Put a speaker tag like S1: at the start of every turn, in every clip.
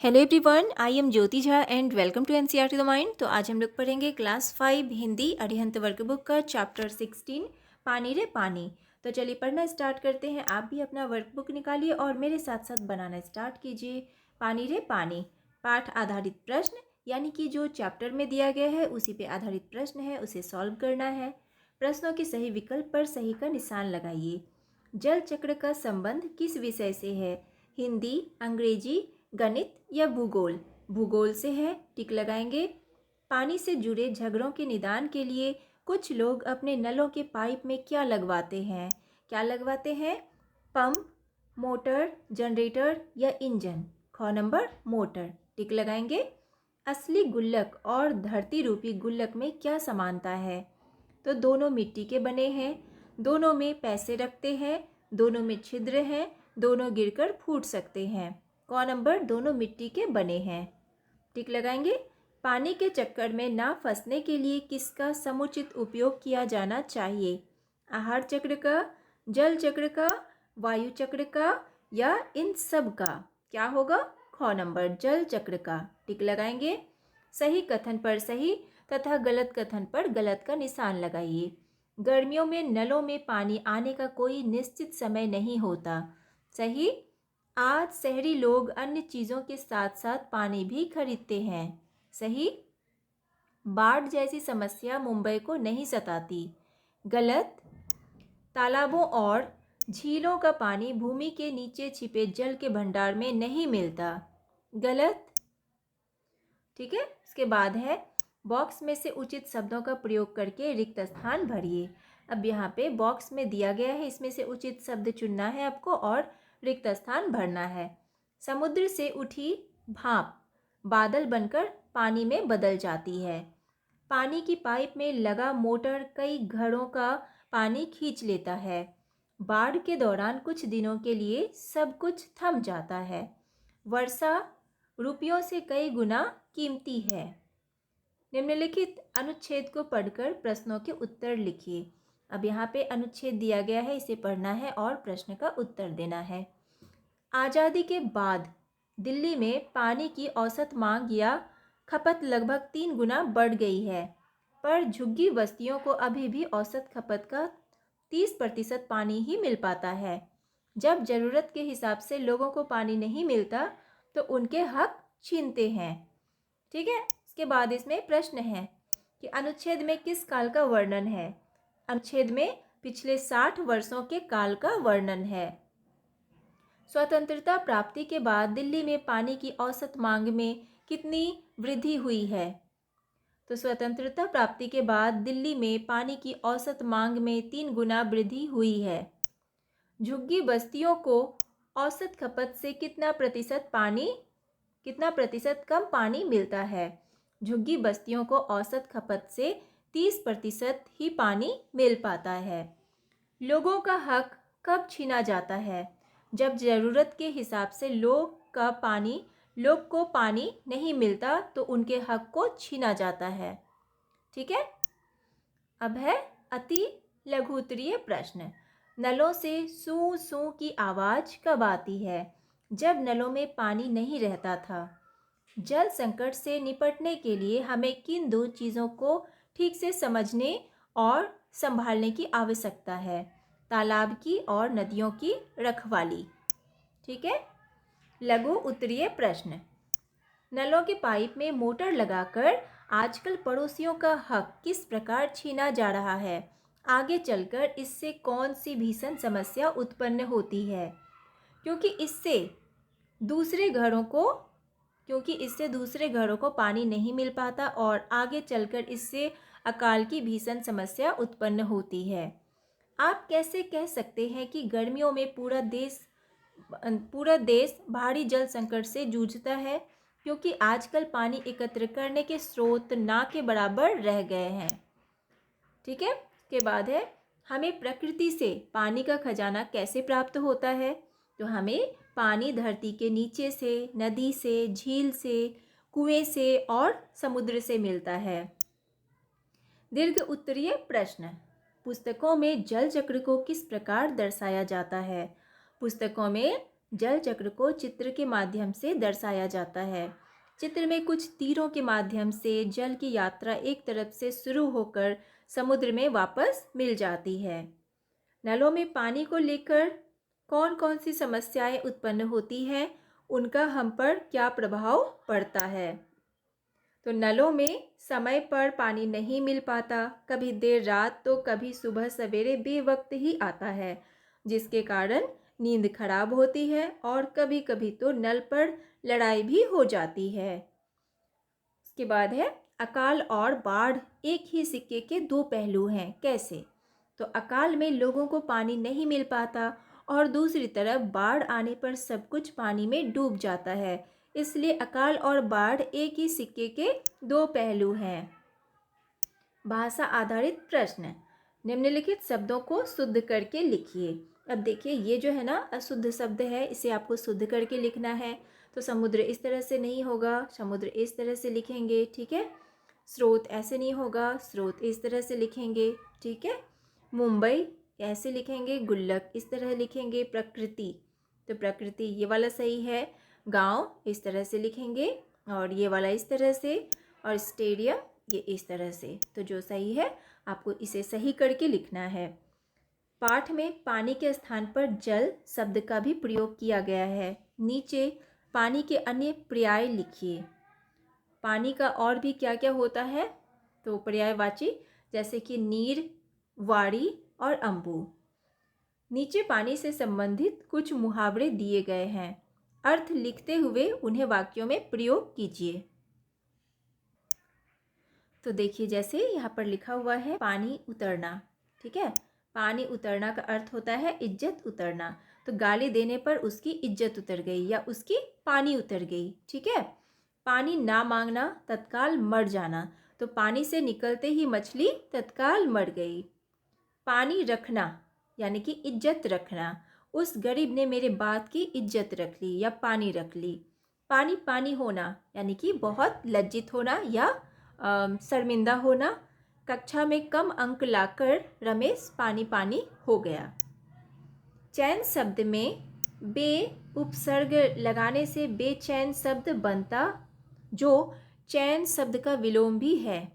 S1: Hello everyone, I am Jyoti Jha and welcome to NCERT the mind. तो आज हम लोग पढ़ेंगे class 5 Hindi Arihant work book का चैप्टर 16 पानी रे पानी। तो चलिए पढ़ना स्टार्ट करते हैं। आप भी अपना वर्क बुक निकालिए और मेरे साथ साथ बनाना स्टार्ट कीजिए। पानी रे पानी पाठ आधारित प्रश्न, यानी कि जो चैप्टर में दिया गया है उसी पे आधारित प्रश्न है, उसे सॉल्व करना है। प्रश्नों के सही विकल्प पर सही का निशान लगाइए। जल चक्र का संबंध किस विषय से है? हिंदी, अंग्रेजी, गणित या भूगोल? भूगोल से है, टिक लगाएंगे। पानी से जुड़े झगड़ों के निदान के लिए कुछ लोग अपने नलों के पाइप में क्या लगवाते हैं? क्या लगवाते हैं? पंप, मोटर, जनरेटर या इंजन? ख नंबर मोटर, टिक लगाएंगे। असली गुल्लक और धरती रूपी गुल्लक में क्या समानता है? तो दोनों मिट्टी के बने हैं, दोनों में पैसे रखते हैं, दोनों में छिद्र हैं, दोनों गिरकर फूट सकते हैं। कौन नंबर? दोनों मिट्टी के बने हैं, टिक लगाएंगे। पानी के चक्कर में ना फंसने के लिए किसका समुचित उपयोग किया जाना चाहिए? आहार चक्र का, जल चक्र का, वायु चक्र का या इन सब का? क्या होगा? ख नंबर जल चक्र का, टिक लगाएंगे। सही कथन पर सही तथा गलत कथन पर गलत का निशान लगाइए। गर्मियों में नलों में पानी आने का कोई निश्चित समय नहीं होता। सही। आज शहरी लोग अन्य चीज़ों के साथ साथ पानी भी खरीदते हैं। सही। बाढ़ जैसी समस्या मुंबई को नहीं सताती। गलत। तालाबों और झीलों का पानी भूमि के नीचे छिपे जल के भंडार में नहीं मिलता। गलत। ठीक है। इसके बाद है बॉक्स में से उचित शब्दों का प्रयोग करके रिक्त स्थान भरिए। अब यहाँ पे बॉक्स में दिया गया है, इसमें से उचित शब्द चुनना है आपको और रिक्त स्थान भरना है। समुद्र से उठी भाप बादल बनकर पानी में बदल जाती है। पानी की पाइप में लगा मोटर कई घरों का पानी खींच लेता है। बाढ़ के दौरान कुछ दिनों के लिए सब कुछ थम जाता है। वर्षा रुपयों से कई गुना कीमती है। निम्नलिखित अनुच्छेद को पढ़कर प्रश्नों के उत्तर लिखिए। अब यहाँ पे अनुच्छेद दिया गया है, इसे पढ़ना है और प्रश्न का उत्तर देना है। आज़ादी के बाद दिल्ली में पानी की औसत मांग या खपत लगभग 3 गुना बढ़ गई है, पर झुग्गी बस्तियों को अभी भी औसत खपत का 30% पानी ही मिल पाता है। जब ज़रूरत के हिसाब से लोगों को पानी नहीं मिलता तो उनके हक छीनते हैं। ठीक है। इसके बाद इसमें प्रश्न है कि अनुच्छेद में किस काल का वर्णन है? अनुच्छेद में पिछले 60 वर्षों के काल का वर्णन है। स्वतंत्रता प्राप्ति के बाद दिल्ली में पानी की औसत मांग में कितनी वृद्धि हुई है? तो स्वतंत्रता प्राप्ति के बाद दिल्ली में पानी की औसत मांग में 3 गुना वृद्धि हुई है। झुग्गी बस्तियों को औसत खपत से कितना प्रतिशत कम पानी मिलता है? झुग्गी बस्तियों को औसत खपत से 30% ही पानी मिल पाता है। लोगों का हक कब छीना जाता है? जब ज़रूरत के हिसाब से लोग को पानी नहीं मिलता तो उनके हक को छीना जाता है। ठीक है। अब है अति लघु उत्तरीय प्रश्न। नलों से सू सू की आवाज़ कब आती है? जब नलों में पानी नहीं रहता था। जल संकट से निपटने के लिए हमें किन 2 चीज़ों को ठीक से समझने और संभालने की आवश्यकता है? तालाब की और नदियों की रखवाली। ठीक है। लघु उत्तरीय प्रश्न। नलों के पाइप में मोटर लगाकर आजकल पड़ोसियों का हक किस प्रकार छीना जा रहा है? आगे चलकर इससे कौन सी भीषण समस्या उत्पन्न होती है? क्योंकि इससे दूसरे घरों को पानी नहीं मिल पाता और आगे चलकर इससे अकाल की भीषण समस्या उत्पन्न होती है। आप कैसे कह सकते हैं कि गर्मियों में पूरा देश भारी जल संकट से जूझता है? क्योंकि आजकल पानी एकत्र करने के स्रोत ना के बराबर रह गए हैं। ठीक है। के बाद है हमें प्रकृति से पानी का खजाना कैसे प्राप्त होता है? तो हमें पानी धरती के नीचे से, नदी से, झील से, कुएं से और समुद्र से मिलता है। दीर्घ उत्तरीय प्रश्न। पुस्तकों में जल चक्र को किस प्रकार दर्शाया जाता है? पुस्तकों में जल चक्र को चित्र के माध्यम से दर्शाया जाता है। चित्र में कुछ तीरों के माध्यम से जल की यात्रा एक तरफ से शुरू होकर समुद्र में वापस मिल जाती है। नलों में पानी को लेकर कौन कौन सी समस्याएं उत्पन्न होती हैं, उनका हम पर क्या प्रभाव पड़ता है। तो नलों में समय पर पानी नहीं मिल पाता, कभी देर रात तो कभी सुबह सवेरे बेवक्त ही आता है, जिसके कारण नींद खराब होती है और कभी कभी तो नल पर लड़ाई भी हो जाती है। उसके बाद है अकाल और बाढ़ एक ही सिक्के के दो पहलू हैं। कैसे? तो अकाल में लोगों को पानी नहीं मिल पाता और दूसरी तरफ बाढ़ आने पर सब कुछ पानी में डूब जाता है। इसलिए अकाल और बाढ़ एक ही सिक्के के दो पहलू हैं। भाषा आधारित प्रश्न, निम्नलिखित शब्दों को शुद्ध करके लिखिए। अब देखिए, ये जो है ना अशुद्ध शब्द है, इसे आपको शुद्ध करके लिखना है। तो समुद्र इस तरह से नहीं होगा, समुद्र इस तरह से लिखेंगे, ठीक है। स्रोत ऐसे नहीं होगा, स्रोत इस तरह से लिखेंगे, ठीक है। मुंबई ऐसे लिखेंगे, गुल्लक इस तरह लिखेंगे। प्रकृति, तो प्रकृति ये वाला सही है। गांव इस तरह से लिखेंगे और ये वाला इस तरह से, और स्टेडियम ये इस तरह से। तो जो सही है आपको इसे सही करके लिखना है। पाठ में पानी के स्थान पर जल शब्द का भी प्रयोग किया गया है। नीचे पानी के अन्य पर्याय लिखिए। पानी का और भी क्या क्या होता है? तो पर्यायवाची जैसे कि नीर, वाड़ी और अम्बु। नीचे पानी से संबंधित कुछ मुहावरे दिए गए हैं, अर्थ लिखते हुए उन्हें वाक्यों में प्रयोग कीजिए। तो देखिए, जैसे यहाँ पर लिखा हुआ है पानी उतरना, ठीक है। पानी उतरना का अर्थ होता है इज्जत उतरना। तो गाली देने पर उसकी इज्जत उतर गई या उसकी पानी उतर गई, ठीक है। पानी ना मांगना, तत्काल मर जाना। तो पानी से निकलते ही मछली तत्काल मर गई। पानी रखना यानी कि इज्जत रखना, उस गरीब ने मेरे बात की इज्जत रख ली या पानी रख ली। पानी पानी होना यानी कि बहुत लज्जित होना या शर्मिंदा होना। कक्षा में कम अंक लाकर रमेश पानी पानी हो गया। चैन शब्द में बे उपसर्ग लगाने से बेचैन शब्द बनता, जो चैन शब्द का विलोम भी है।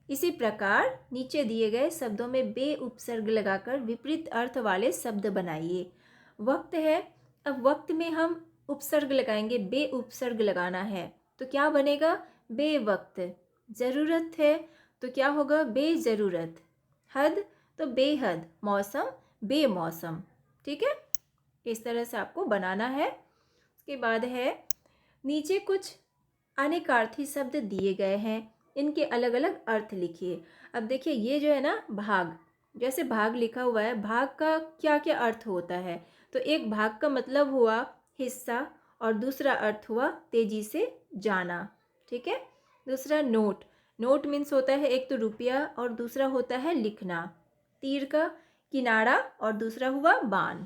S1: इसी प्रकार नीचे दिए गए शब्दों में बे उपसर्ग लगाकर विपरीत अर्थ वाले शब्द बनाइए। वक्त है, अब वक्त में हम उपसर्ग लगाएंगे, बे उपसर्ग लगाना है। तो क्या बनेगा? बेवक्त। ज़रूरत है तो क्या होगा? बेज़रूरत। हद तो बेहद। मौसम बेमौसम, ठीक है। इस तरह से आपको बनाना है। उसके बाद है नीचे कुछ अनेकार्थी शब्द दिए गए हैं, इनके अलग अलग अर्थ लिखिए। अब देखिए, ये जो है ना भाग, जैसे भाग लिखा हुआ है, भाग का क्या क्या अर्थ होता है? तो एक भाग का मतलब हुआ हिस्सा और दूसरा अर्थ हुआ तेजी से जाना, ठीक है। दूसरा नोट, नोट मीन्स होता है एक तो रुपया और दूसरा होता है लिखना। तीर का किनारा और दूसरा हुआ बाण।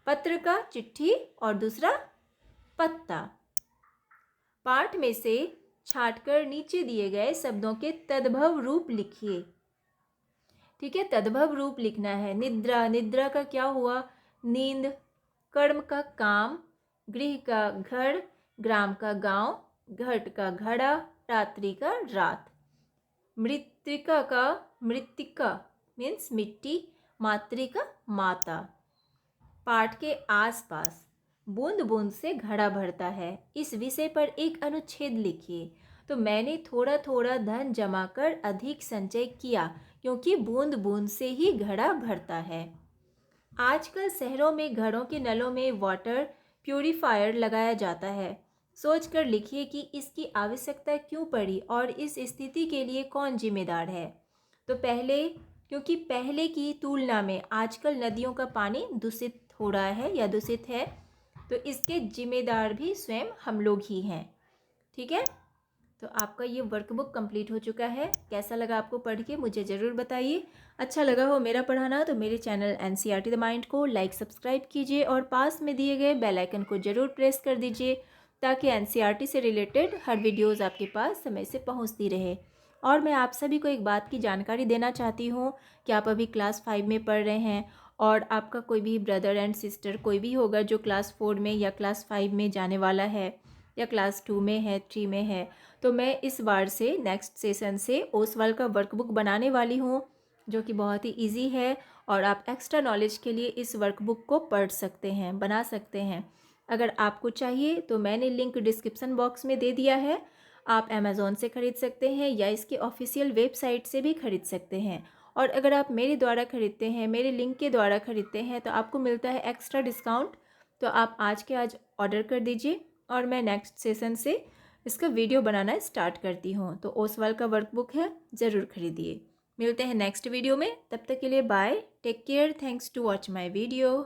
S1: पत्र का चिट्ठी और दूसरा पत्ता। पाठ में से छांटकर नीचे दिए गए शब्दों के तद्भव रूप लिखिए, ठीक है। तद्भव रूप लिखना है। निद्रा, निद्रा का क्या हुआ? नींद। कर्म का काम, गृह का घर, ग्राम का गांव, घट का घड़ा, रात्रि का रात। मृत्तिका का मृत्तिका मीन्स मिट्टी, मातृका माता। पाठ के आसपास बूंद बूंद से घड़ा भरता है, इस विषय पर एक अनुच्छेद लिखिए। तो मैंने थोड़ा थोड़ा धन जमा कर अधिक संचय किया, क्योंकि बूंद बूंद से ही घड़ा भरता है। आजकल शहरों में घरों के नलों में वाटर प्यूरीफायर लगाया जाता है। सोच कर लिखिए कि इसकी आवश्यकता क्यों पड़ी और इस स्थिति के लिए कौन जिम्मेदार है। तो क्योंकि पहले की तुलना में आजकल नदियों का पानी दूषित हो रहा है या दूषित है, तो इसके जिम्मेदार भी स्वयं हम लोग ही हैं, ठीक है। तो आपका ये वर्कबुक कंप्लीट हो चुका है। कैसा लगा आपको पढ़ के मुझे ज़रूर बताइए। अच्छा लगा हो मेरा पढ़ाना तो मेरे चैनल NCERT द माइंड को लाइक सब्सक्राइब कीजिए और पास में दिए गए बेल आइकन को ज़रूर प्रेस कर दीजिए, ताकि NCERT से रिलेटेड हर वीडियोज़ आपके पास समय से पहुँचती रहे। और मैं आप सभी को एक बात की जानकारी देना चाहती हूँ कि आप अभी क्लास 5 में पढ़ रहे हैं और आपका कोई भी ब्रदर एंड सिस्टर कोई भी होगा जो क्लास 4 में या क्लास 5 में जाने वाला है या क्लास 2 में है, 3 में है, तो मैं इस बार से नेक्स्ट सेशन से ओसवाल का वर्कबुक बनाने वाली हूँ, जो कि बहुत ही इजी है और आप एक्स्ट्रा नॉलेज के लिए इस वर्कबुक को पढ़ सकते हैं, बना सकते हैं। अगर आपको चाहिए तो मैंने लिंक डिस्क्रिप्शन बॉक्स में दे दिया है। आप अमेज़ॉन से ख़रीद सकते हैं या इसकी ऑफिशियल वेबसाइट से भी ख़रीद सकते हैं। और अगर आप मेरे द्वारा ख़रीदते हैं, मेरे लिंक के द्वारा ख़रीदते हैं, तो आपको मिलता है एक्स्ट्रा डिस्काउंट। तो आप आज के आज ऑर्डर कर दीजिए और मैं नेक्स्ट सेशन से इसका वीडियो बनाना स्टार्ट करती हूँ। तो ओसवाल का वर्कबुक है, ज़रूर ख़रीदिए। मिलते हैं नेक्स्ट वीडियो में, तब तक के लिए bye, take care, thanks to watch my video.